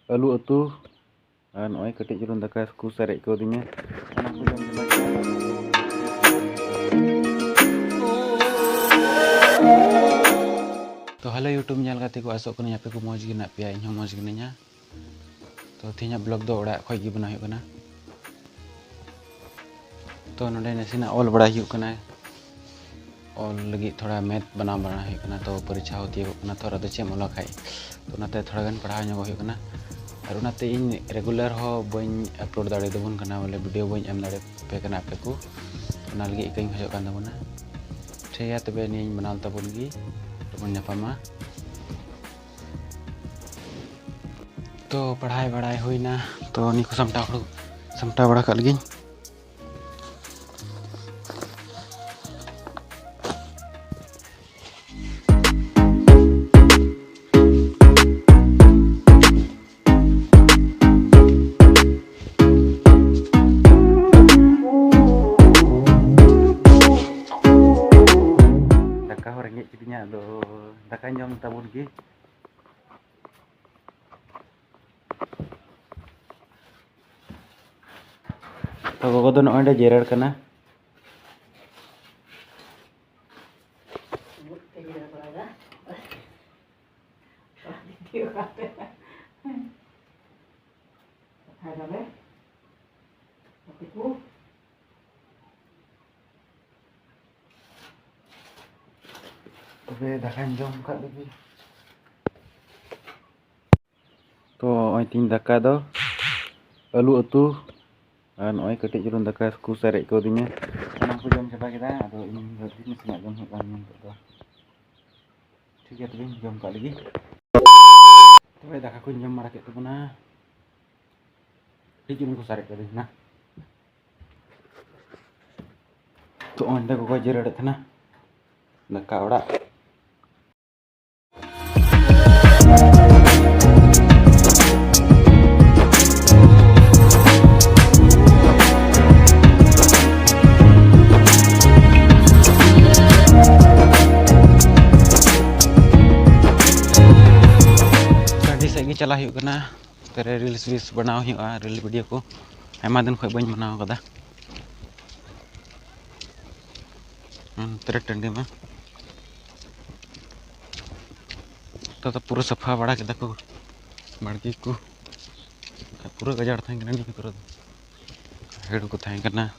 alu utuh dan oi kecil julun daka ku sarek ko dinya ana ko jam jam तो hello YouTube nyal kate ko asok kena ape ko moj gi na pia इन moj gi nya तो थिnya blog दो ओड़ा खय gi बना हुई तो नोडे नसीना all बड़ा हुई ऑल लगी थोड़ा मैथ बना हुई तो परीक्षा होती है तो रद चेम ओला खाई तो नाते थोड़ा गन पढ़ा ᱧᱚᱜ हुई और नाते इन रेगुलर हो बन अपलोड दाड़े दबन कना बोले वीडियो बन एम दाड़े पे कना पे को ना लगी कहीं खजो कान दबना ठीक है तबे नी बनाल तबन गी तबन ᱧᱟᱯᱟᱢᱟ तो पढ़ाई बड़ाई हुईना तो नी को समटा बड़ा कर लगी rengek jadinya do daka nyom tabun gi तो गोगो दो नोंडे जेरड़ कना तबे दाका जम का लगी तो ओय तीन दाका दो आलू उतु dan oi kecil julun daka ku sarek ko dinya ana ko jam coba kita ado ini berarti ni sengaja jam hok kan to ठीक है तबे jam ka lagi tebe daka ko jam marak tu puna kecil julun ku sarek ko dinya तो onde ko jered thana daka ora चला तेरे reels वील्स बनाव reel video को आयमा दिन खय बन बनाव कदा तेरे टंडी में तो पूरा सफा बड़ा के को बाड़की को पूरा गजाड़ थाई कना नी को हेड को थाई कना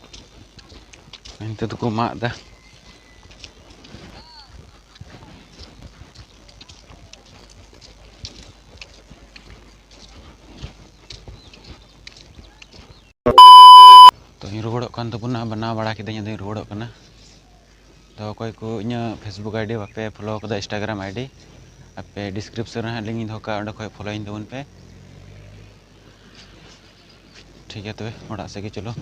एनते तो को मादा तो रुगड़ो कान तबुना बना बड़ा के रुगड़ो कना तो कोई को इन फेसबुक आईडी बापे फॉलो कदा इंस्टाग्राम आईडी आपे डिस्क्रिप्शन रे लिंक धोका अंडे कोई फॉलो इन दबन पे ठीक है तबे ओड़ा से चलो।